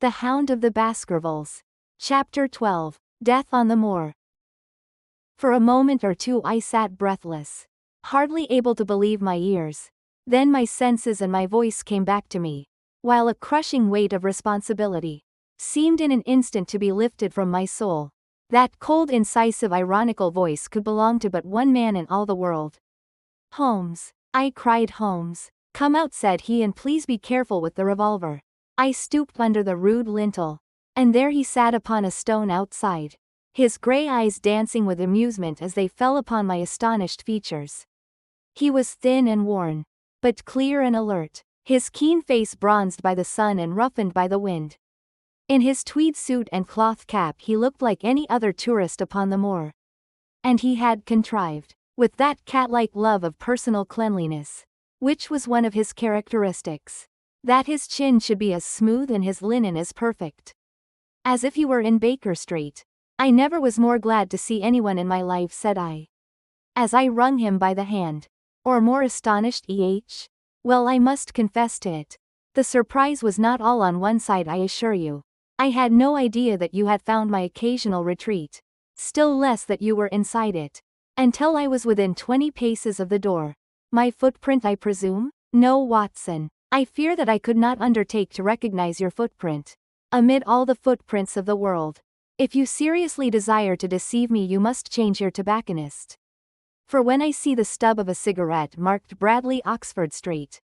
The Hound of the Baskervilles. Chapter 12. Death on the Moor. For a moment or two I sat breathless, hardly able to believe my ears. Then my senses and my voice came back to me, while a crushing weight of responsibility seemed in an instant to be lifted from my soul. That cold, incisive, ironical voice could belong to but one man in all the world. "Holmes," I cried. "Holmes, come out," said he, "and please be careful with the revolver." I stooped under the rude lintel, and there he sat upon a stone outside, his grey eyes dancing with amusement as they fell upon my astonished features. He was thin and worn, but clear and alert, his keen face bronzed by the sun and roughened by the wind. In his tweed suit and cloth cap he looked like any other tourist upon the moor. And he had contrived, with that cat-like love of personal cleanliness, which was one of his characteristics, that his chin should be as smooth and his linen as perfect as if he were in Baker Street. "I never was more glad to see anyone in my life," said I, as I wrung him by the hand. "Or more astonished, Well, I must confess to it. The surprise was not all on one side, I assure you. I had no idea that you had found my occasional retreat, still less that you were inside it, until I was within 20 paces of the door." "My footprint, I presume?" "No, Watson. I fear that I could not undertake to recognize your footprint amid all the footprints of the world. If you seriously desire to deceive me, you must change your tobacconist. For when I see the stub of a cigarette marked Bradley, Oxford Street,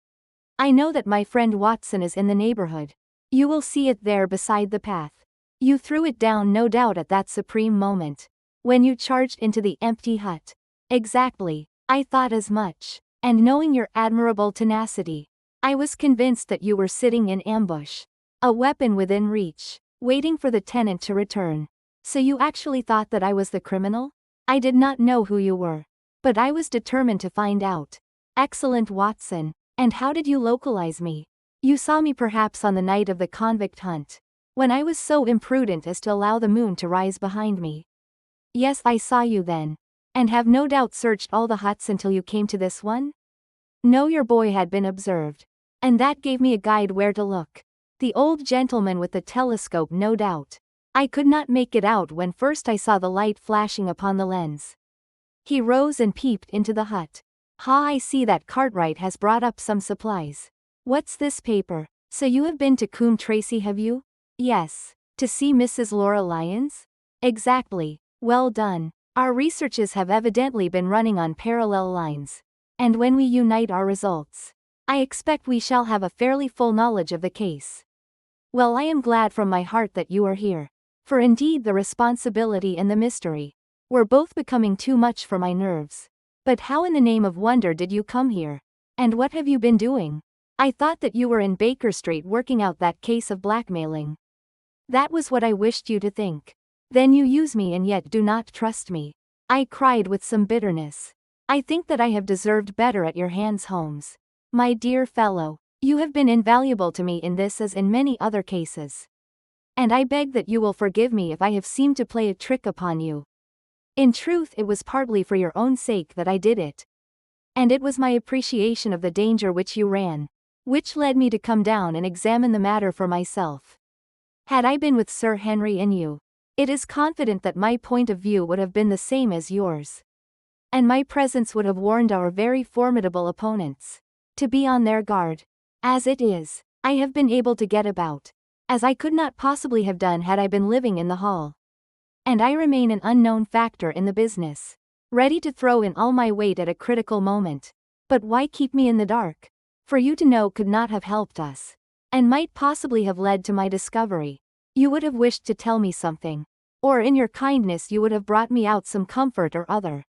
I know that my friend Watson is in the neighborhood. You will see it there beside the path. You threw it down, no doubt, at that supreme moment, when you charged into the empty hut." "Exactly. I thought as much. And knowing your admirable tenacity, I was convinced that you were sitting in ambush, a weapon within reach, waiting for the tenant to return." "So you actually thought that I was the criminal?" "I did not know who you were, but I was determined to find out." "Excellent, Watson. And how did you localize me?" "You saw me perhaps on the night of the convict hunt, when I was so imprudent as to allow the moon to rise behind me." "Yes, I saw you then. And have no doubt searched all the huts until you came to this one?" "No, your boy had been observed, and that gave me a guide where to look. The old gentleman with the telescope, no doubt. I could not make it out when first I saw the light flashing upon the lens." He rose and peeped into the hut. "Ha, I see that Cartwright has brought up some supplies. What's this paper? So you have been to Coombe Tracey, have you?" "Yes. To see Mrs. Laura Lyons?" "Exactly. Well done. Our researches have evidently been running on parallel lines, and when we unite our results, I expect we shall have a fairly full knowledge of the case." "Well, I am glad from my heart that you are here, for indeed the responsibility and the mystery were both becoming too much for my nerves. But how in the name of wonder did you come here? And what have you been doing?" "I thought that you were in Baker Street working out that case of blackmailing." "That was what I wished you to think." "Then you use me and yet do not trust me," I cried with some bitterness. "I think that I have deserved better at your hands, Holmes. My dear fellow, you have been invaluable to me in this as in many other cases. And I beg that you will forgive me if I have seemed to play a trick upon you. In truth, it was partly for your own sake that I did it. And it was my appreciation of the danger which you ran, which led me to come down and examine the matter for myself. Had I been with Sir Henry and you, it is confident that my point of view would have been the same as yours. And my presence would have warned our very formidable opponents to be on their guard. As it is, I have been able to get about, as I could not possibly have done had I been living in the hall. And I remain an unknown factor in the business, ready to throw in all my weight at a critical moment. But why keep me in the dark? For you to know could not have helped us, and might possibly have led to my discovery. You would have wished to tell me something, or in your kindness you would have brought me out some comfort or other.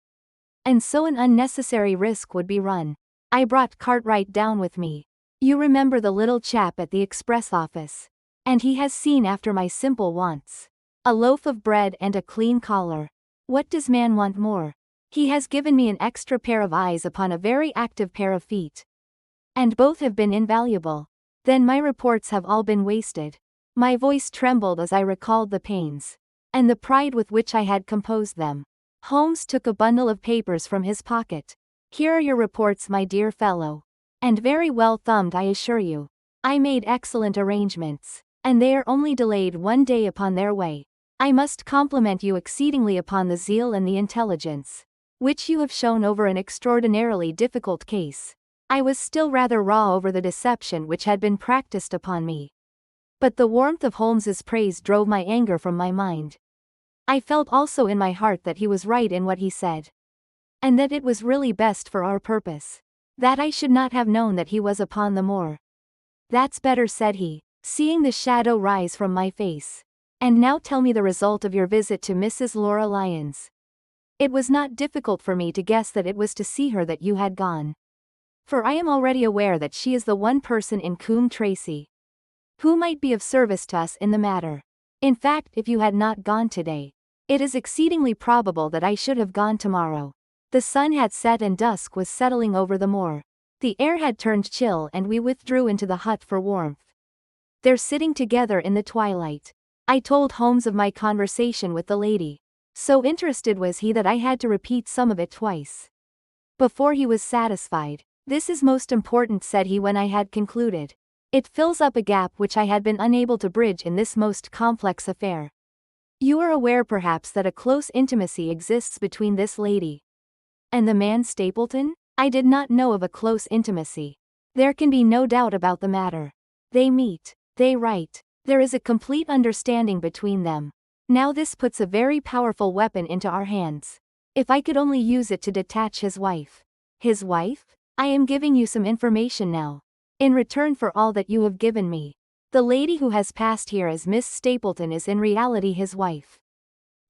And so an unnecessary risk would be run. I brought Cartwright down with me. You remember the little chap at the express office, and he has seen after my simple wants. A loaf of bread and a clean collar. What does man want more? He has given me an extra pair of eyes upon a very active pair of feet. And both have been invaluable. Then my reports have all been wasted." My voice trembled as I recalled the pains and the pride with which I had composed them. Holmes took a bundle of papers from his pocket. "Here are your reports, my dear fellow. And very well thumbed, I assure you. I made excellent arrangements, and they are only delayed 1 day upon their way. I must compliment you exceedingly upon the zeal and the intelligence which you have shown over an extraordinarily difficult case. I was still rather raw over the deception which had been practiced upon me. But the warmth of Holmes's praise drove my anger from my mind. I felt also in my heart that he was right in what he said, and that it was really best for our purpose that I should not have known that he was upon the moor. That's better, said he, seeing the shadow rise from my face. And now tell me the result of your visit to Mrs. Laura Lyons. It was not difficult for me to guess that it was to see her that you had gone, for I am already aware that she is the one person in Coombe Tracey who might be of service to us in the matter. In fact, if you had not gone today, it is exceedingly probable that I should have gone tomorrow. The sun had set and dusk was settling over the moor. The air had turned chill and we withdrew into the hut for warmth. There, sitting together in the twilight, I told Holmes of my conversation with the lady. So interested was he that I had to repeat some of it twice before he was satisfied. This is most important, said he when I had concluded. It fills up a gap which I had been unable to bridge in this most complex affair. You are aware perhaps that a close intimacy exists between this lady and the man Stapleton? I did not know of a close intimacy. There can be no doubt about the matter. They meet, they write, there is a complete understanding between them. Now this puts a very powerful weapon into our hands. If I could only use it to detach his wife. His wife? I am giving you some information now, in return for all that you have given me. The lady who has passed here as Miss Stapleton is in reality his wife.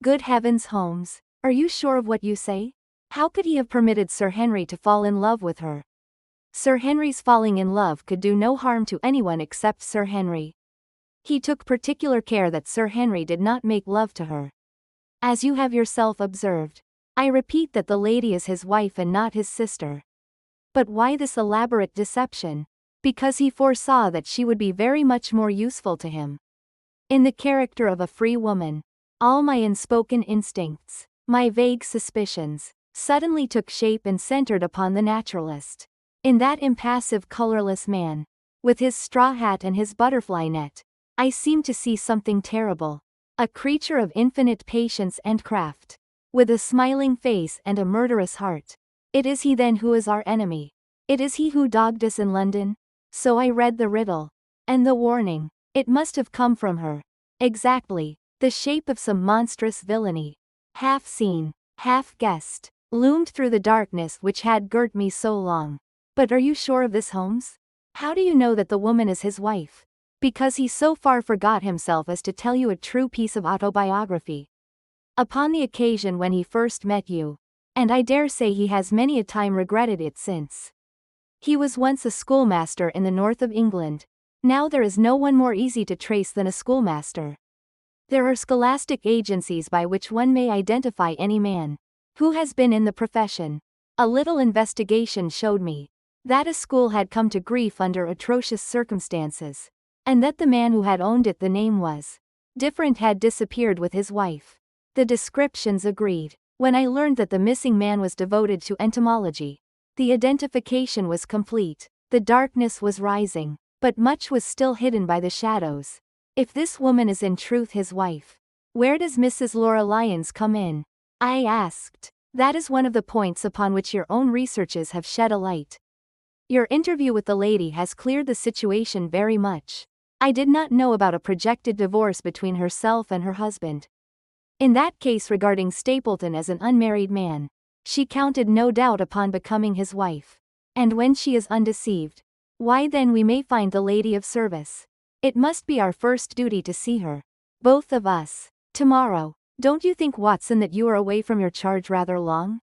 Good heavens, Holmes, are you sure of what you say? How could he have permitted Sir Henry to fall in love with her? Sir Henry's falling in love could do no harm to anyone except Sir Henry. He took particular care that Sir Henry did not make love to her, as you have yourself observed. I repeat that the lady is his wife and not his sister. But why this elaborate deception? Because he foresaw that she would be very much more useful to him in the character of a free woman. All my unspoken instincts, my vague suspicions, suddenly took shape and centered upon the naturalist. In that impassive, colorless man, with his straw hat and his butterfly net, I seemed to see something terrible. A creature of infinite patience and craft, with a smiling face and a murderous heart. It is he then who is our enemy. It is he who dogged us in London. So I read the riddle. And the warning. It must have come from her. Exactly. The shape of some monstrous villainy, half seen, half guessed, loomed through the darkness which had girt me so long. But are you sure of this, Holmes? How do you know that the woman is his wife? Because he so far forgot himself as to tell you a true piece of autobiography. Upon the occasion when he first met you, and I dare say he has many a time regretted it since. He was once a schoolmaster in the north of England. Now there is no one more easy to trace than a schoolmaster. There are scholastic agencies by which one may identify any man who has been in the profession. A little investigation showed me that a school had come to grief under atrocious circumstances, and that the man who had owned it, the name was different, had disappeared with his wife. The descriptions agreed. When I learned that the missing man was devoted to entomology, the identification was complete. The darkness was rising, but much was still hidden by the shadows. If this woman is in truth his wife, where does Mrs. Laura Lyons come in? I asked. That is one of the points upon which your own researches have shed a light. Your interview with the lady has cleared the situation very much. I did not know about a projected divorce between herself and her husband. In that case, regarding Stapleton as an unmarried man, she counted no doubt upon becoming his wife. And when she is undeceived, why then we may find the lady of service. It must be our first duty to see her, both of us, tomorrow. Don't you think, Watson, that you are away from your charge rather long?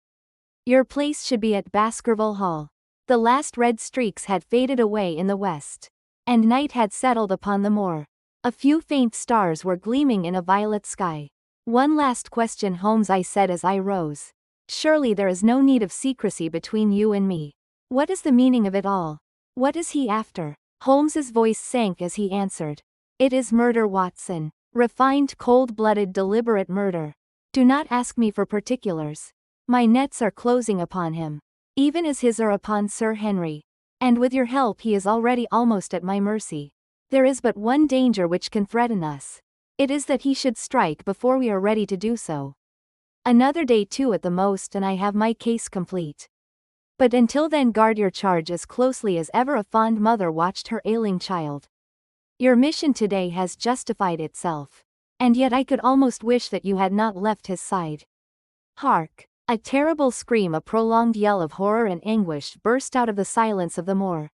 Your place should be at Baskerville Hall. The last red streaks had faded away in the west, and night had settled upon the moor. A few faint stars were gleaming in a violet sky. One last question, Holmes, I said as I rose. Surely there is no need of secrecy between you and me. What is the meaning of it all? What is he after? Holmes's voice sank as he answered. It is murder, Watson. Refined, cold-blooded, deliberate murder. Do not ask me for particulars. My nets are closing upon him, even as his are upon Sir Henry. And with your help he is already almost at my mercy. There is but one danger which can threaten us. It is that he should strike before we are ready to do so. Another day too at the most and I have my case complete. But until then guard your charge as closely as ever a fond mother watched her ailing child. Your mission today has justified itself. And yet I could almost wish that you had not left his side. Hark! A terrible scream, a prolonged yell of horror and anguish burst out of the silence of the moor.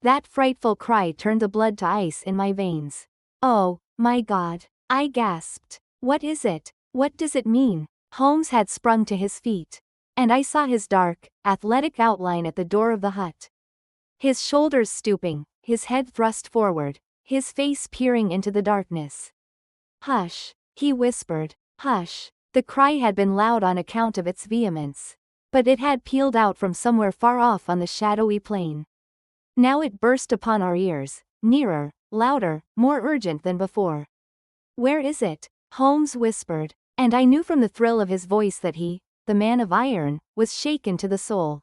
That frightful cry turned the blood to ice in my veins. Oh, my God! I gasped. What is it? What does it mean? Holmes had sprung to his feet. And I saw his dark, athletic outline at the door of the hut. His shoulders stooping, his head thrust forward, his face peering into the darkness. Hush, he whispered. Hush. The cry had been loud on account of its vehemence. But it had pealed out from somewhere far off on the shadowy plain. Now it burst upon our ears, nearer, louder, more urgent than before. Where is it? Holmes whispered. And I knew from the thrill of his voice that he, the man of iron, was shaken to the soul.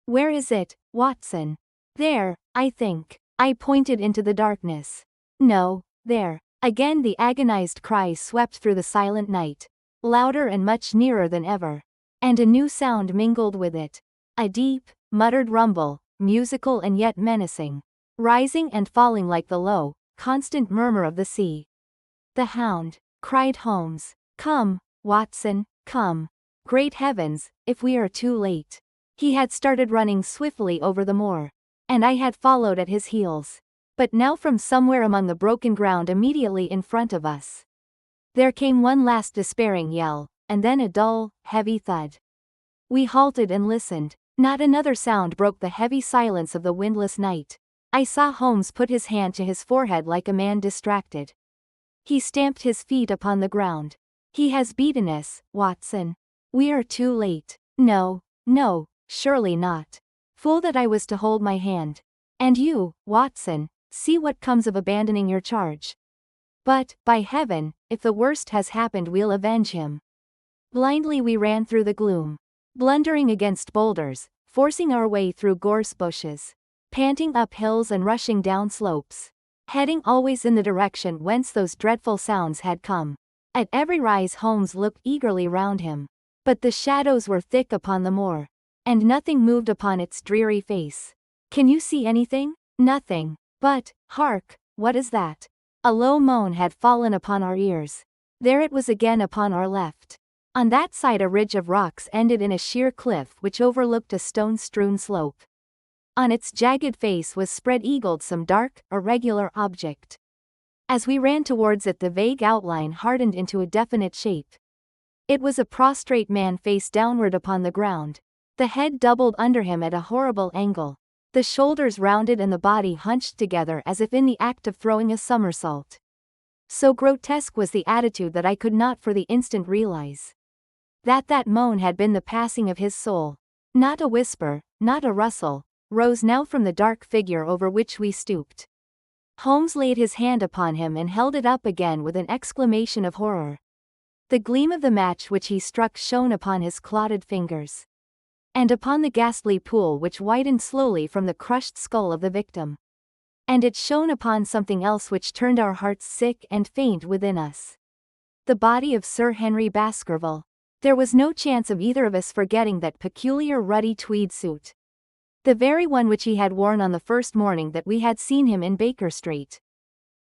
Where is it, Watson? There, I think. I pointed into the darkness. No, there. Again the agonized cry swept through the silent night. Louder and much nearer than ever. And a new sound mingled with it. A deep, muttered rumble, musical and yet menacing. Rising and falling like the low, constant murmur of the sea. The Hound, cried Holmes. Come, Watson, come. Great heavens, if we are too late. He had started running swiftly over the moor. And I had followed at his heels. But now from somewhere among the broken ground immediately in front of us, there came one last despairing yell, and then a dull, heavy thud. We halted and listened. Not another sound broke the heavy silence of the windless night. I saw Holmes put his hand to his forehead like a man distracted. He stamped his feet upon the ground. He has beaten us, Watson. We are too late. No, no, surely not. Fool that I was to hold my hand. And you, Watson, see what comes of abandoning your charge. But, by heaven, if the worst has happened we'll avenge him. Blindly we ran through the gloom. Blundering against boulders, forcing our way through gorse bushes. Panting up hills and rushing down slopes. Heading always in the direction whence those dreadful sounds had come. At every rise Holmes looked eagerly round him. But the shadows were thick upon the moor. And nothing moved upon its dreary face. Can you see anything? Nothing. But, hark, what is that? A low moan had fallen upon our ears. There it was again upon our left. On that side a ridge of rocks ended in a sheer cliff which overlooked a stone-strewn slope. On its jagged face was spread-eagled some dark, irregular object. As we ran towards it the vague outline hardened into a definite shape. It was a prostrate man face downward upon the ground. The head doubled under him at a horrible angle. The shoulders rounded and the body hunched together as if in the act of throwing a somersault. So grotesque was the attitude that I could not for the instant realize that moan had been the passing of his soul. Not a whisper, not a rustle, rose now from the dark figure over which we stooped. Holmes laid his hand upon him and held it up again with an exclamation of horror. The gleam of the match which he struck shone upon his clotted fingers. And upon the ghastly pool which widened slowly from the crushed skull of the victim. And it shone upon something else which turned our hearts sick and faint within us. The body of Sir Henry Baskerville. There was no chance of either of us forgetting that peculiar ruddy tweed suit. The very one which he had worn on the first morning that we had seen him in Baker Street.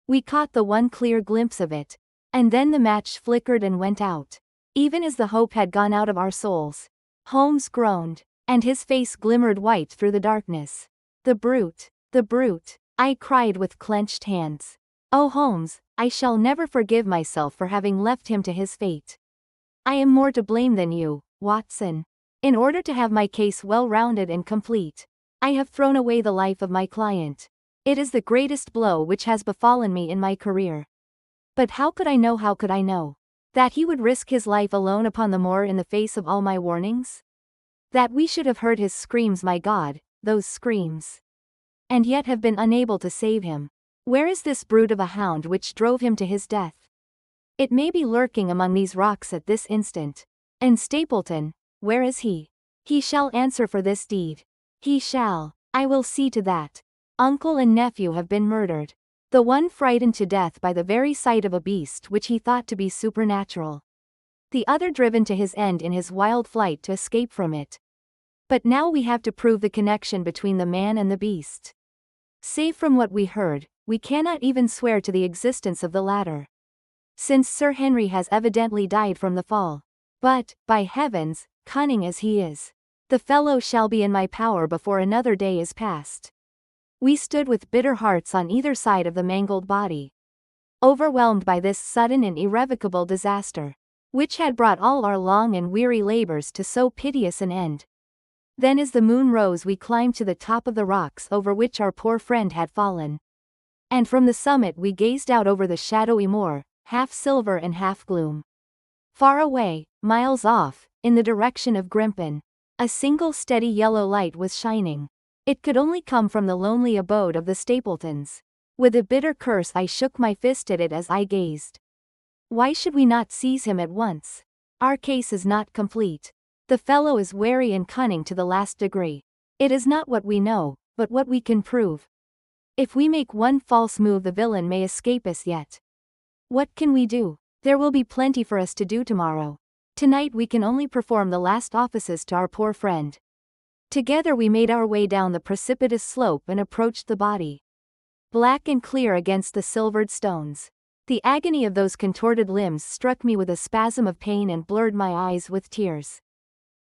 We caught the one clear glimpse of it. And then the match flickered and went out. Even as the hope had gone out of our souls. Holmes groaned, and his face glimmered white through the darkness. The brute! The brute! I cried with clenched hands. Oh Holmes, I shall never forgive myself for having left him to his fate. I am more to blame than you, Watson. In order to have my case well rounded and complete, I have thrown away the life of my client. It is the greatest blow which has befallen me in my career. But how could I know, that he would risk his life alone upon the moor in the face of all my warnings? That we should have heard his screams, my God, those screams. And yet have been unable to save him. Where is this brute of a hound which drove him to his death? It may be lurking among these rocks at this instant. And Stapleton, where is he? He shall answer for this deed. He shall. I will see to that. Uncle and nephew have been murdered. The one frightened to death by the very sight of a beast which he thought to be supernatural. The other driven to his end in his wild flight to escape from it. But now we have to prove the connection between the man and the beast. Save from what we heard, we cannot even swear to the existence of the latter. Since Sir Henry has evidently died from the fall. But, by heavens, cunning as he is, the fellow shall be in my power before another day is past. We stood with bitter hearts on either side of the mangled body, overwhelmed by this sudden and irrevocable disaster, which had brought all our long and weary labors to so piteous an end. Then as the moon rose we climbed to the top of the rocks over which our poor friend had fallen. And from the summit we gazed out over the shadowy moor, half silver and half gloom. Far away, miles off, in the direction of Grimpen, a single steady yellow light was shining. It could only come from the lonely abode of the Stapletons. With a bitter curse I shook my fist at it as I gazed. Why should we not seize him at once? Our case is not complete. The fellow is wary and cunning to the last degree. It is not what we know, but what we can prove. If we make one false move the villain may escape us yet. What can we do? There will be plenty for us to do tomorrow. Tonight we can only perform the last offices to our poor friend. Together we made our way down the precipitous slope and approached the body. Black and clear against the silvered stones. The agony of those contorted limbs struck me with a spasm of pain and blurred my eyes with tears.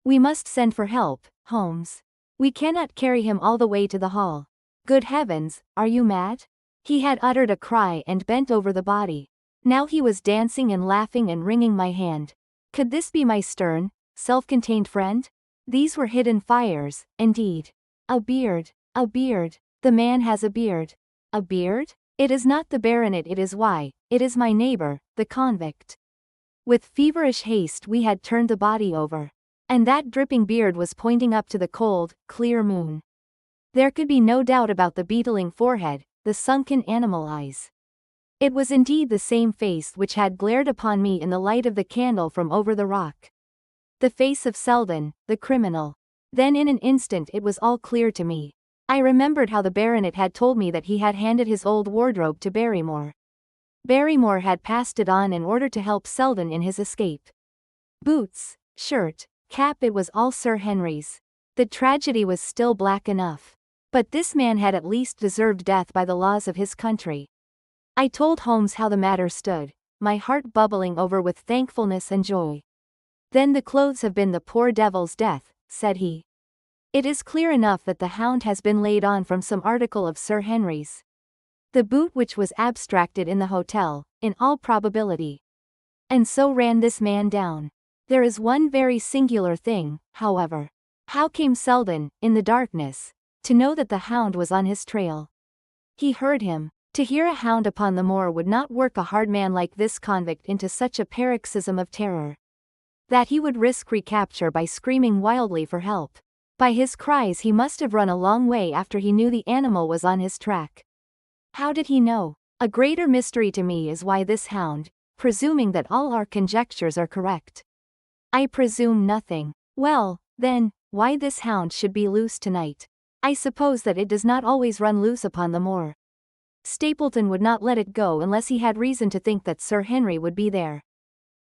We must send for help, Holmes. We cannot carry him all the way to the hall. Good heavens, are you mad? He had uttered a cry and bent over the body. Now he was dancing and laughing and wringing my hand. Could this be my stern, self-contained friend? These were hidden fires, indeed. A beard, a beard. The man has a beard. A beard? It is not the baronet, it is it is my neighbor, the convict. With feverish haste we had turned the body over. And that dripping beard was pointing up to the cold, clear moon. There could be no doubt about the beetling forehead, the sunken animal eyes. It was indeed the same face which had glared upon me in the light of the candle from over the rock. The face of Selden, the criminal. Then in an instant it was all clear to me. I remembered how the baronet had told me that he had handed his old wardrobe to Barrymore. Barrymore had passed it on in order to help Selden in his escape. Boots, shirt, cap, it was all Sir Henry's. The tragedy was still black enough. But this man had at least deserved death by the laws of his country. I told Holmes how the matter stood, my heart bubbling over with thankfulness and joy. Then the clothes have been the poor devil's death, said he. It is clear enough that the hound has been laid on from some article of Sir Henry's. The boot which was abstracted in the hotel, in all probability. And so ran this man down. There is one very singular thing, however. How came Selden, in the darkness, to know that the hound was on his trail? He heard him. To hear a hound upon the moor would not work a hard man like this convict into such a paroxysm of terror. That he would risk recapture by screaming wildly for help. By his cries he must have run a long way after he knew the animal was on his track. How did he know? A greater mystery to me is why this hound, presuming that all our conjectures are correct. I presume nothing. Well, then, why this hound should be loose tonight. I suppose that it does not always run loose upon the moor. Stapleton would not let it go unless he had reason to think that Sir Henry would be there.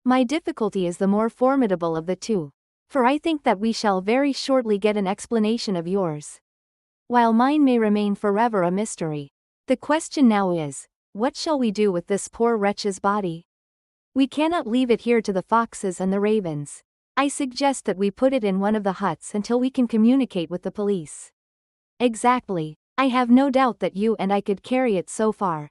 My difficulty is the more formidable of the two. For I think that we shall very shortly get an explanation of yours, while mine may remain forever a mystery. The question now is, what shall we do with this poor wretch's body? We cannot leave it here to the foxes and the ravens. I suggest that we put it in one of the huts until we can communicate with the police. Exactly. I have no doubt that you and I could carry it so far.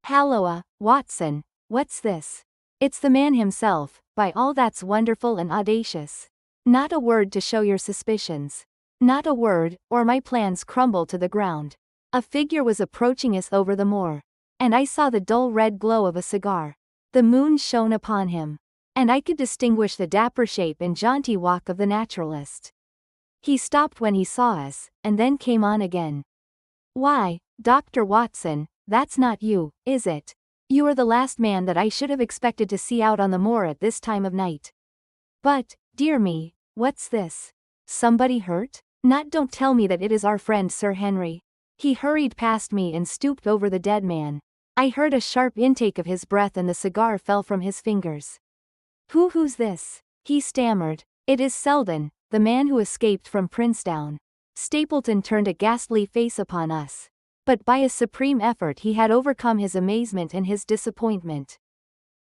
Halloa, Watson, what's this? It's the man himself, by all that's wonderful and audacious. Not a word to show your suspicions. Not a word, or my plans crumble to the ground. A figure was approaching us over the moor. And I saw the dull red glow of a cigar. The moon shone upon him. And I could distinguish the dapper shape and jaunty walk of the naturalist. He stopped when he saw us, and then came on again. Why, Dr. Watson, that's not you, is it? You are the last man that I should have expected to see out on the moor at this time of night. But, dear me, what's this? Somebody hurt? Don't tell me that it is our friend Sir Henry. He hurried past me and stooped over the dead man. I heard a sharp intake of his breath and the cigar fell from his fingers. Who's this? He stammered. It is Selden, the man who escaped from Princetown. Stapleton turned a ghastly face upon us. But by a supreme effort he had overcome his amazement and his disappointment.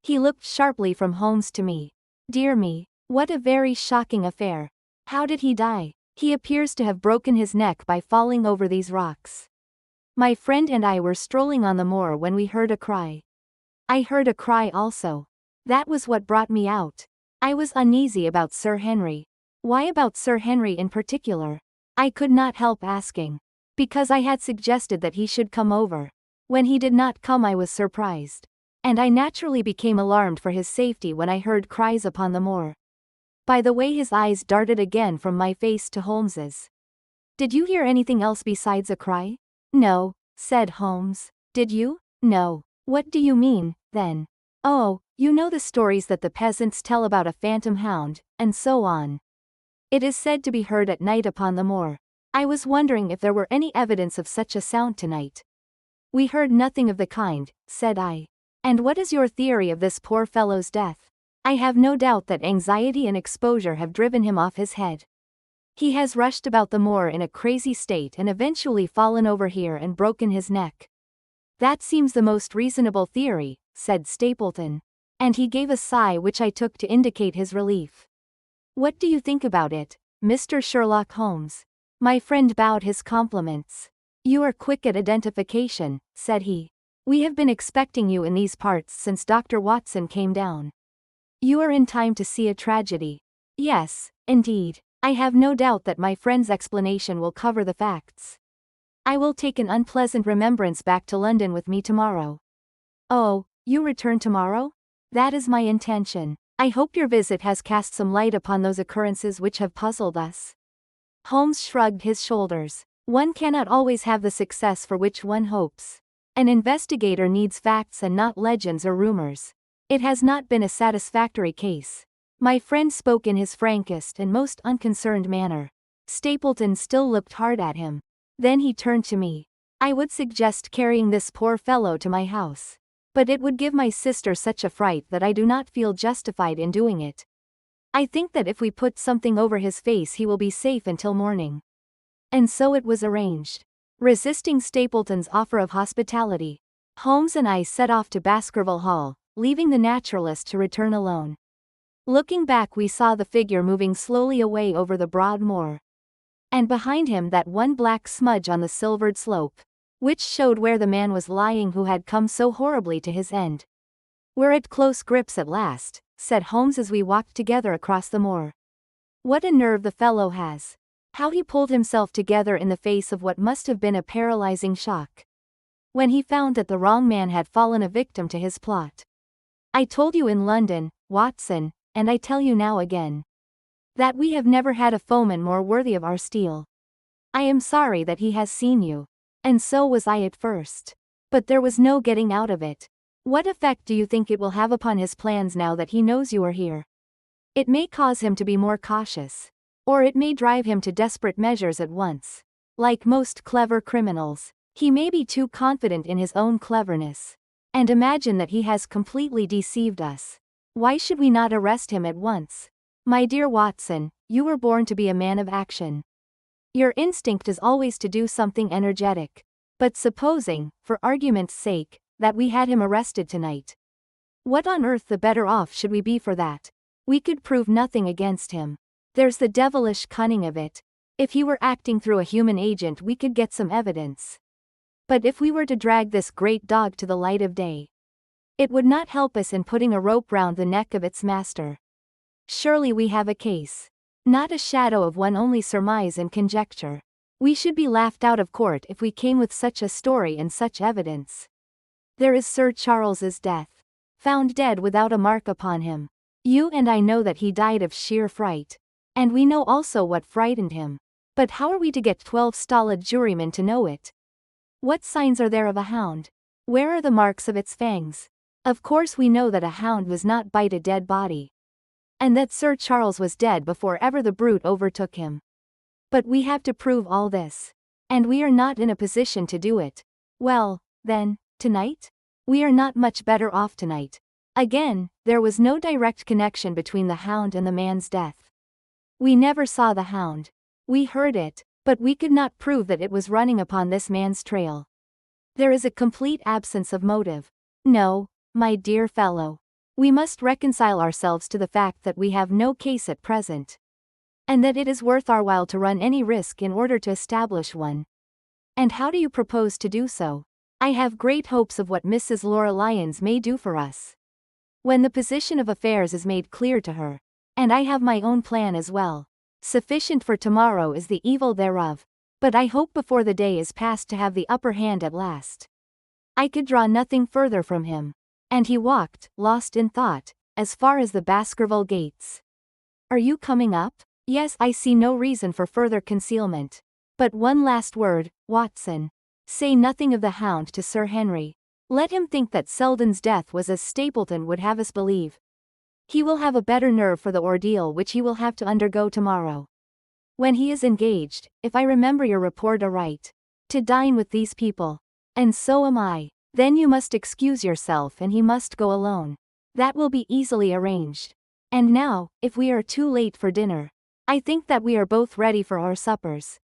He looked sharply from Holmes to me. Dear me, what a very shocking affair. How did he die? He appears to have broken his neck by falling over these rocks. My friend and I were strolling on the moor when we heard a cry. I heard a cry also. That was what brought me out. I was uneasy about Sir Henry. Why about Sir Henry in particular? I could not help asking. Because I had suggested that he should come over. When he did not come I was surprised. And I naturally became alarmed for his safety when I heard cries upon the moor. By the way, his eyes darted again from my face to Holmes's. Did you hear anything else besides a cry? No, said Holmes. Did you? No. What do you mean, then? Oh, you know the stories that the peasants tell about a phantom hound, and so on. It is said to be heard at night upon the moor. I was wondering if there were any evidence of such a sound tonight. We heard nothing of the kind, said I. And what is your theory of this poor fellow's death? I have no doubt that anxiety and exposure have driven him off his head. He has rushed about the moor in a crazy state and eventually fallen over here and broken his neck. That seems the most reasonable theory, said Stapleton. And he gave a sigh which I took to indicate his relief. What do you think about it, Mr. Sherlock Holmes? My friend bowed his compliments. You are quick at identification, said he. We have been expecting you in these parts since Dr. Watson came down. You are in time to see a tragedy. Yes, indeed. I have no doubt that my friend's explanation will cover the facts. I will take an unpleasant remembrance back to London with me tomorrow. Oh, you return tomorrow? That is my intention. I hope your visit has cast some light upon those occurrences which have puzzled us. Holmes shrugged his shoulders. One cannot always have the success for which one hopes. An investigator needs facts and not legends or rumors. It has not been a satisfactory case. My friend spoke in his frankest and most unconcerned manner. Stapleton still looked hard at him. Then he turned to me. I would suggest carrying this poor fellow to my house. But it would give my sister such a fright that I do not feel justified in doing it. I think that if we put something over his face he will be safe until morning. And so it was arranged. Resisting Stapleton's offer of hospitality, Holmes and I set off to Baskerville Hall, leaving the naturalist to return alone. Looking back we saw the figure moving slowly away over the broad moor. And behind him that one black smudge on the silvered slope, which showed where the man was lying who had come so horribly to his end. We're at close grips at last, said Holmes as we walked together across the moor. What a nerve the fellow has. How he pulled himself together in the face of what must have been a paralyzing shock. When he found that the wrong man had fallen a victim to his plot. I told you in London, Watson, and I tell you now again, that we have never had a foeman more worthy of our steel. I am sorry that he has seen you. And so was I at first. But there was no getting out of it. What effect do you think it will have upon his plans now that he knows you are here? It may cause him to be more cautious. Or it may drive him to desperate measures at once. Like most clever criminals, he may be too confident in his own cleverness. And imagine that he has completely deceived us. Why should we not arrest him at once? My dear Watson, you were born to be a man of action. Your instinct is always to do something energetic. But supposing, for argument's sake, that we had him arrested tonight. What on earth the better off should we be for that? We could prove nothing against him. There's the devilish cunning of it. If he were acting through a human agent we could get some evidence. But if we were to drag this great dog to the light of day, it would not help us in putting a rope round the neck of its master. Surely we have a case. Not a shadow of one, only surmise and conjecture. We should be laughed out of court if we came with such a story and such evidence. There is Sir Charles's death. Found dead without a mark upon him. You and I know that he died of sheer fright. And we know also what frightened him. But how are we to get 12 stolid jurymen to know it? What signs are there of a hound? Where are the marks of its fangs? Of course we know that a hound does not bite a dead body. And that Sir Charles was dead before ever the brute overtook him. But we have to prove all this. And we are not in a position to do it. Well, then, tonight? We are not much better off tonight. Again, there was no direct connection between the Hound and the man's death. We never saw the Hound. We heard it, but we could not prove that it was running upon this man's trail. There is a complete absence of motive. No, my dear fellow. We must reconcile ourselves to the fact that we have no case at present. And that it is worth our while to run any risk in order to establish one. And how do you propose to do so? I have great hopes of what Mrs. Laura Lyons may do for us. When the position of affairs is made clear to her. And I have my own plan as well. Sufficient for tomorrow is the evil thereof. But I hope before the day is past to have the upper hand at last. I could draw nothing further from him. And he walked, lost in thought, as far as the Baskerville gates. Are you coming up? Yes, I see no reason for further concealment. But one last word, Watson. Say nothing of the Hound to Sir Henry. Let him think that Selden's death was as Stapleton would have us believe. He will have a better nerve for the ordeal which he will have to undergo tomorrow. When he is engaged, if I remember your report aright, to dine with these people. And so am I. Then you must excuse yourself and he must go alone. That will be easily arranged. And now, if we are too late for dinner, I think that we are both ready for our suppers.